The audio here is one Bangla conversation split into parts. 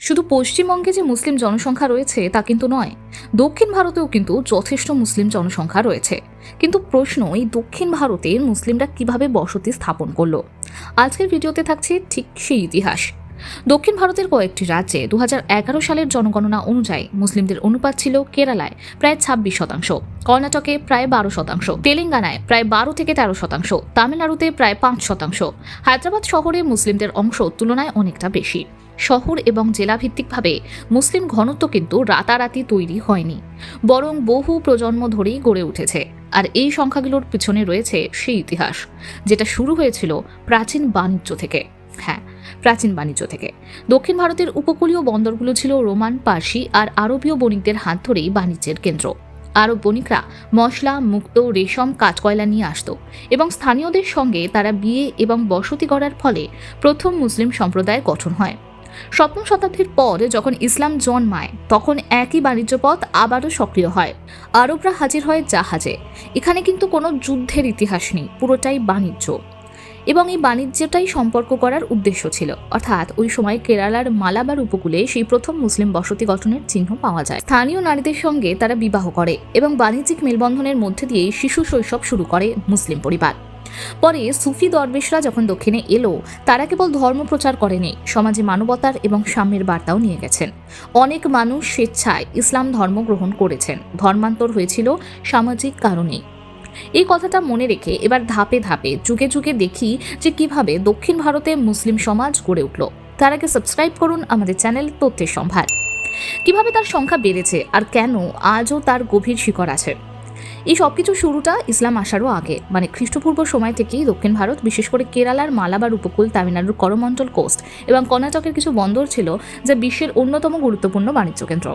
শুধু পশ্চিমবঙ্গে যে মুসলিম জনসংখ্যা রয়েছে তা কিন্তু নয়, দক্ষিণ ভারতেও কিন্তু যথেষ্ট মুসলিম জনসংখ্যা রয়েছে। কিন্তু প্রশ্ন, এই দক্ষিণ ভারতের মুসলিমরা কিভাবে বসতি স্থাপন করলো? আজকের ভিডিওতে থাকছে ঠিক সেই ইতিহাস। দক্ষিণ ভারতের কয়েকটি রাজ্যে 2011 সালের জনগণনা অনুযায়ী মুসলিমদের অনুপাত ছিল কেরালায় প্রায় 26%, কর্ণাটকে প্রায় 12%, তেলেঙ্গানায় প্রায় 12 থেকে 13%, তামিলনাড়ুতে প্রায় 5%। হায়দ্রাবাদ শহরে মুসলিমদের অংশ তুলনায় অনেকটা বেশি। শহর এবং জেলাভিত্তিকভাবে মুসলিম ঘনত্ব কিন্তু রাতারাতি তৈরি হয়নি, বরং বহু প্রজন্ম ধরেই গড়ে উঠেছে। আর এই সংখ্যাগুলোর পিছনে রয়েছে সেই ইতিহাস, যেটা শুরু হয়েছিল প্রাচীন বাণিজ্য থেকে। হ্যাঁ, প্রাচীন বাণিজ্য থেকে। দক্ষিণ ভারতের উপকূলীয় বন্দরগুলো ছিল রোমান, পার্সি আর আরবীয় বণিকদের হাত ধরেই বাণিজ্যের কেন্দ্র। আরব বণিকরা মশলা, মুক্ত, রেশম, কাঠকয়লা নিয়ে আসত এবং স্থানীয়দের সঙ্গে তারা বিয়ে এবং বসতি গড়ার ফলে প্রথম মুসলিম সম্প্রদায় গঠন হয়। 7ম শতাব্দীর পর যখন ইসলাম জন্মায়, তখন একই বাণিজ্য পথ আবারও সক্রিয় হয়। আরবরা হাজির হয় জাহাজে। এখানে কিন্তু কোনো যুদ্ধের ইতিহাস নেই, পুরোটাই বাণিজ্য। এবং এই বাণিজ্যটাই সম্পর্ক করার উদ্দেশ্য ছিল। অর্থাৎ ওই সময় কেরালার মালাবার উপকূলে সেই প্রথম মুসলিম বসতি গঠনের চিহ্ন পাওয়া যায়। স্থানীয় নারীদের সঙ্গে তারা বিবাহ করে এবং বাণিজ্যিক মেলবন্ধনের মধ্যে দিয়ে শিশু শৈশব শুরু করে মুসলিম পরিবার। পরে সুফি দরবেশরা যখন দক্ষিণে এলো, তারা কেবল ধর্ম প্রচার করেনি, সমাজে মানবতার এবং সাম্যের বার্তাও নিয়ে গেছেন। অনেক মানুষ স্বেচ্ছায় ইসলাম ধর্ম গ্রহণ করেছেন। ধর্মান্তর হয়েছিল সামাজিক কারণেই। এই কথাটা মনে রেখে এবার ধাপে ধাপে, যুগে যুগে দেখি যে কিভাবে দক্ষিণ ভারতে মুসলিম সমাজ গড়ে উঠল। তার আগে সাবস্ক্রাইব করুন আমাদের চ্যানেল তথ্যের সম্ভার। কিভাবে তার সংখ্যা বেড়েছে আর কেন আজও তার গভীর শিকড় আছে। এই সবকিছু শুরুটা ইসলাম আসারও আগে, মানে খ্রিস্টপূর্ব সময় থেকেই দক্ষিণ ভারত, বিশেষ করে কেরালার মালাবার উপকূল, তামিলনাড়ুর করমণ্ডল কোস্ট এবং কর্ণাটকের কিছু বন্দর ছিল যা বিশ্বের অন্যতম গুরুত্বপূর্ণ বাণিজ্য কেন্দ্র।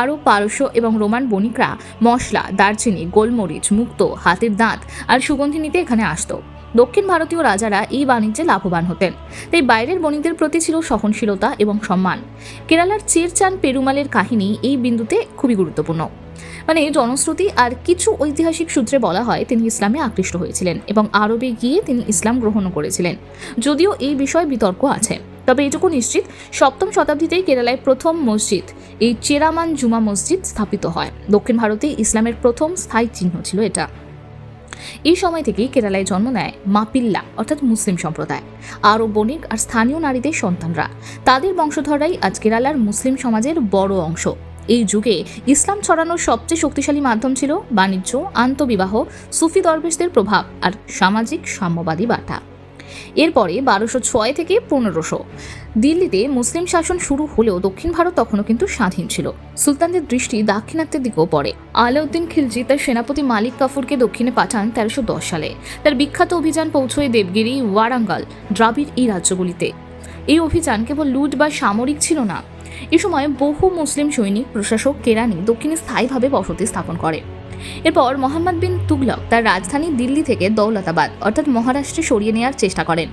আরব, পারস্য এবং রোমান বণিকরা মশলা, দারচিনি, গোলমরিচ, মুক্তো, হাতির দাঁত আর সুগন্ধি নিতে এখানে আসত। দক্ষিণ ভারতীয় রাজারা এই বাণিজ্যে লাভবান হতেন, তাই বাইরের বণিকদের প্রতি ছিল সহনশীলতা এবং সম্মান। কেরালার চেরচান পেরুমালের কাহিনী এই বিন্দুতে খুবই গুরুত্বপূর্ণ। মানে জনশ্রুতি আর কিছু ঐতিহাসিক সূত্রে বলা হয় তিনি ইসলামে আকৃষ্ট হয়েছিলেন এবং আরবে গিয়ে তিনি ইসলাম গ্রহণও করেছিলেন। যদিও এই বিষয়ে বিতর্ক আছে, তবে এটুকু নিশ্চিত 7ম শতাব্দীতেই কেরালায় প্রথম মসজিদ, এই চেরামান জুমা মসজিদ স্থাপিত হয়। দক্ষিণ ভারতে ইসলামের প্রথম স্থায়ী চিহ্ন ছিল এটা। এই সময় থেকেই কেরালায় জন্ম নেয় মাপিল্লা, অর্থাৎ মুসলিম সম্প্রদায়। আরব বণিক আর স্থানীয় নারীদের সন্তানরা, তাদের বংশধররাই আজ কেরালার মুসলিম সমাজের বড় অংশ। এই যুগে ইসলাম ছড়ানোর সবচেয়ে শক্তিশালী মাধ্যম ছিল বাণিজ্য, আন্তঃবিবাহ, সুফি দরবেশদের প্রভাব আর সামাজিক সাম্যবাদী বার্তা। এরপরে 1206 থেকে 1500 দিল্লিতে মুসলিম শাসন শুরু হলেও দক্ষিণ ভারত তখনও কিন্তু স্বাধীন ছিল। সুলতানদের দৃষ্টি দাক্ষিণাত্যের দিকেও পড়ে। আলাউদ্দিন খিলজি তার সেনাপতি মালিক কাফুরকে দক্ষিণে পাঠান 1310 সালে। তার বিখ্যাত অভিযান পৌঁছয় দেবগিরি, ওয়ারাঙ্গাল, দ্রাবিড় এই রাজ্যগুলিতে। এই অভিযান কেবল লুট বা সামরিক ছিল না। এ সময় বহু মুসলিম সৈনিক, প্রশাসক, কেরানি দক্ষিণে স্থায়ীভাবে বসতি স্থাপন করে। এরপর মোহাম্মদ বিন তুগলক তার রাজধানী দিল্লি থেকে দৌলতাবাদ, অর্থাৎ মহারাষ্ট্রে সরিয়ে নেওয়ার চেষ্টা করেন।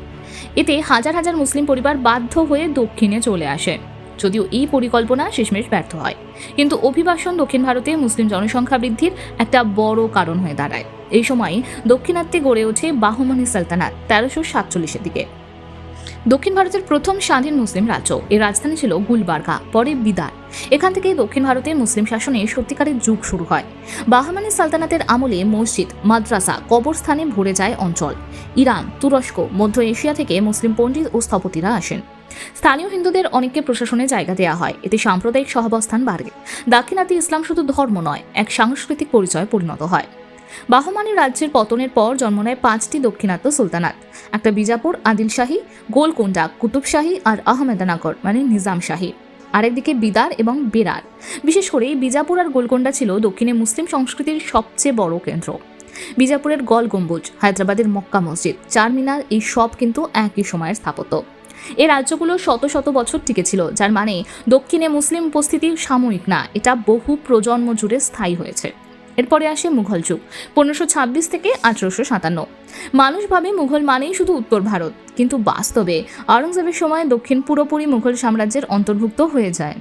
এতে হাজার হাজার মুসলিম পরিবার বাধ্য হয়ে দক্ষিণে চলে আসে। যদিও এই পরিকল্পনা শেষমেশ ব্যর্থ হয়, কিন্তু অভিবাসন দক্ষিণ ভারতে মুসলিম জনসংখ্যা বৃদ্ধির একটা বড় কারণ হয়ে দাঁড়ায়। এই সময় দক্ষিণাত্যে গড়ে ওঠে বাহমনি সালতানাত 1347-এর দিকে। দক্ষিণ ভারতের প্রথম স্বাধীন মুসলিম রাজ্য, এর রাজধানী ছিল গুলবার্গা, পরে বিদার। এখান থেকে দক্ষিণ ভারতে মুসলিম শাসনে সত্যিকারের যুগ শুরু হয়। বাহমানি সালতানাতের আমলে মসজিদ, মাদ্রাসা, কবরস্থানে ভরে যায় অঞ্চল। ইরান, তুরস্ক, মধ্য এশিয়া থেকে মুসলিম পণ্ডিত ও স্থপতিরা আসেন। স্থানীয় হিন্দুদের অনেককে প্রশাসনে জায়গা দেওয়া হয়। এতে সাম্প্রদায়িক সহাবস্থান বাড়ে। দাক্ষিণাত্যে ইসলাম শুধু ধর্ম নয়, এক সাংস্কৃতিক পরিচয় পরিণত হয়। বাহমানি রাজ্যের পতনের পর জন্ম নেয় 5টি দক্ষিণাত্য সুলতানাত। একটা বিজাপুর, আদিল শাহী, গোলকোন্ডা, কুতুব শাহী আর আহমেদানগর মানে নিজাম শাহী। আরেকদিকে বিদার এবং বেরার। বিশেষ করে বিজাপুর আর গোলকোন্ডা ছিল দক্ষিণে মুসলিম সংস্কৃতির সবচেয়ে বড় কেন্দ্র। বিজাপুরের গল গম্বুজ, হায়দ্রাবাদের মক্কা মসজিদ, চারমিনার, এই সব কিন্তু একই সময়ের স্থাপত্য। এই রাজ্যগুলো শত শত বছর টিকেছিল, যার মানে দক্ষিণে মুসলিম উপস্থিতি সাময়িক না, এটা বহু প্রজন্ম জুড়ে স্থায়ী হয়েছে। এরপরে আসে মুঘল যুগ, 1526 থেকে 1857। মানুষ ভাবে মুঘল মানেই শুধু উত্তর ভারত, কিন্তু বাস্তবে আওরঙ্গজেবের সময় দক্ষিণ পুরোপুরি মুঘল সাম্রাজ্যের অন্তর্ভুক্ত হয়ে যায়।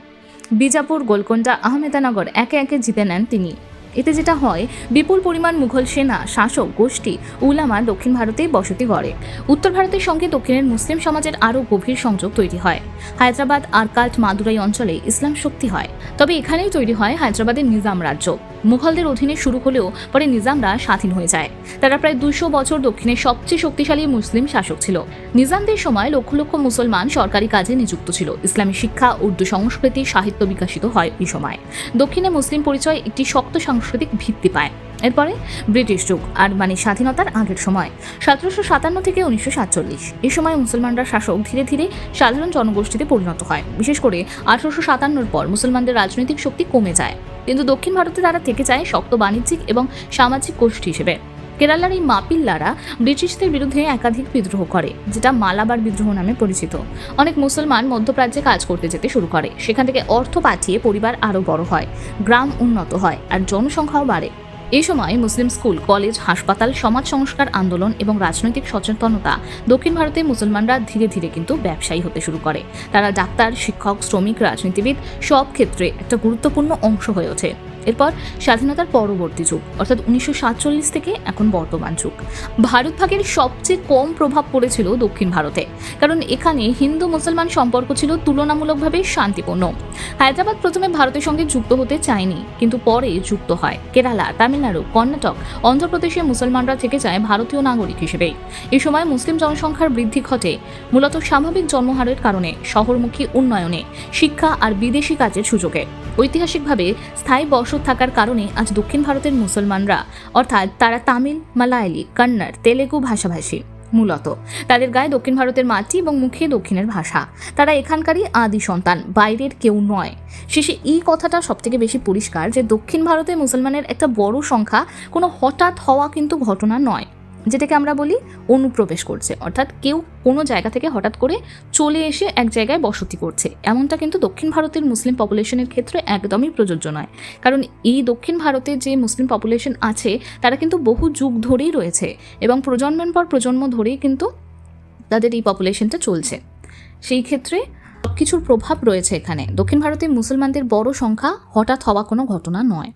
বিজাপুর, গোলকোন্ডা, আহমেদানগর একে একে জিতে নেন তিনি। এতে যেটা হয়, বিপুল পরিমাণ মুঘল সেনা, শাসক গোষ্ঠী, উলামা দক্ষিণ ভারতেই বসতি গড়ে। উত্তর ভারতের সঙ্গে দক্ষিণের মুসলিম সমাজের আরও গভীর সংযোগ তৈরি হয়। হায়দ্রাবাদ, আরকাট, মাদুরাই অঞ্চলে ইসলাম শক্তি হয়। তবে এখানেই তৈরি হয় হায়দ্রাবাদের নিজাম রাজ্য। মুঘলদের অধীনে শুরু হলেও পরে নিজামরা স্বাধীন হয়ে যায়। তারা প্রায় 200 বছর দক্ষিণের সবচেয়ে শক্তিশালী মুসলিম শাসক ছিল। নিজামদের সময় লক্ষ লক্ষ মুসলমান সরকারি কাজে নিযুক্ত ছিল। ইসলামী শিক্ষা, উর্দু সংস্কৃতি, সাহিত্য বিকশিত হয় এই সময়। দক্ষিণে মুসলিম পরিচয় একটি শক্ত সাংস্কৃতিক ভিত্তি পায়। এরপরে ব্রিটিশ যুগ, আর স্বাধীনতার আগের সময় 1757 থেকে 1947। এই সময় মুসলমানরা শাসক ধীরে ধীরে সাধারণ জনগোষ্ঠীতে পরিণত হয়। বিশেষ করে 1857 পর মুসলমানদের রাজনৈতিক শক্তি কমে যায়, কিন্তু দক্ষিণ ভারতে তারা থেকে যায় শক্ত বাণিজ্যিক এবং সামাজিক গোষ্ঠী হিসেবে। কেরালার এই মাপিল্লারা ব্রিটিশদের বিরুদ্ধে একাধিক বিদ্রোহ করে, যেটা মালাবার বিদ্রোহ নামে পরিচিত। অনেক মুসলমান মধ্যপ্রাচ্যে কাজ করতে যেতে শুরু করে। সেখান থেকে অর্থ পাঠিয়ে পরিবার আরও বড় হয়, গ্রাম উন্নত হয়, আর জনসংখ্যাও বাড়ে। এই সময় মুসলিম স্কুল, কলেজ, হাসপাতাল, সমাজ সংস্কার আন্দোলন এবং রাজনৈতিক সচেতনতা দক্ষিণ ভারতে মুসলমানরা ধীরে ধীরে কিন্তু ব্যবসায়ী হতে শুরু করে। তারা ডাক্তার, শিক্ষক, শ্রমিক, রাজনীতিবিদ সব ক্ষেত্রে একটা গুরুত্বপূর্ণ অংশ হয়ে ওঠে। এরপর স্বাধীনতার পরবর্তী যুগ, অর্থাৎ 1947 থেকে এখন বর্তমান যুগ। ভারত ভাগের সবচেয়ে কম প্রভাব পড়েছিল দক্ষিণ ভারতে, কারণ এখানে হিন্দু মুসলমান সম্পর্ক ছিল তুলনামূলকভাবে শান্তিপূর্ণ। হায়দ্রাবাদ প্রথমে ভারতের সঙ্গে যুক্ত হতে চায়নি, কিন্তু পরে যুক্ত হয়। কেরালা, তামিলনাড়ু, কর্ণাটক, অন্ধ্রপ্রদেশে মুসলমানরা থেকে যায় ভারতীয় নাগরিক হিসেবেই। এই সময় মুসলিম জনসংখ্যার বৃদ্ধি ঘটে মূলত স্বাভাবিক জন্মহারের কারণে, শহরমুখী উন্নয়নে, শিক্ষা আর বিদেশি কাজের সুযোগে। ঐতিহাসিকভাবে স্থায়ী বসত থাকার কারণে আজ দক্ষিণ ভারতের মুসলমানরা, অর্থাৎ তারা তামিল, মালায়ালি, কন্নড়, তেলেগু ভাষাভাষী। মূলত তাদের গায়ে দক্ষিণ ভারতের মাটি এবং মুখে দক্ষিণের ভাষা। তারা এখানকারই আদি সন্তান, বাইরের কেউ নয়। শেষে এই কথাটা সবথেকে বেশি পরিষ্কার যে দক্ষিণ ভারতে মুসলমানের একটা বড় সংখ্যা কোনো হঠাৎ হওয়া কিন্তু ঘটনা নয়, যেটাকে আমরা বলি অনুপ্রবেশ করছে। অর্থাৎ কেউ কোনো জায়গা থেকে হঠাৎ করে চলে এসে এক জায়গায় বসতি করছে, এমনটা কিন্তু দক্ষিণ ভারতের মুসলিম পপুলেশনের ক্ষেত্রে একদমই প্রযোজ্য নয়। কারণ এই দক্ষিণ ভারতে যে মুসলিম পপুলেশন আছে তারা কিন্তু বহু যুগ ধরেই রয়েছে, এবং প্রজন্মের পর প্রজন্ম ধরেই কিন্তু তাদের এই পপুলেশনটা চলছে। সেই ক্ষেত্রে সবকিছুর প্রভাব রয়েছে এখানে। দক্ষিণ ভারতে মুসলমানদের বড় সংখ্যা হঠাৎ হওয়া কোনো ঘটনা নয়।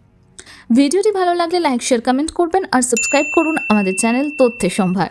ভিডিওটি ভালো লাগলে লাইক, শেয়ার, কমেন্ট করবেন আর সাবস্ক্রাইব করুন আমাদের চ্যানেল তথ্যের সম্ভার।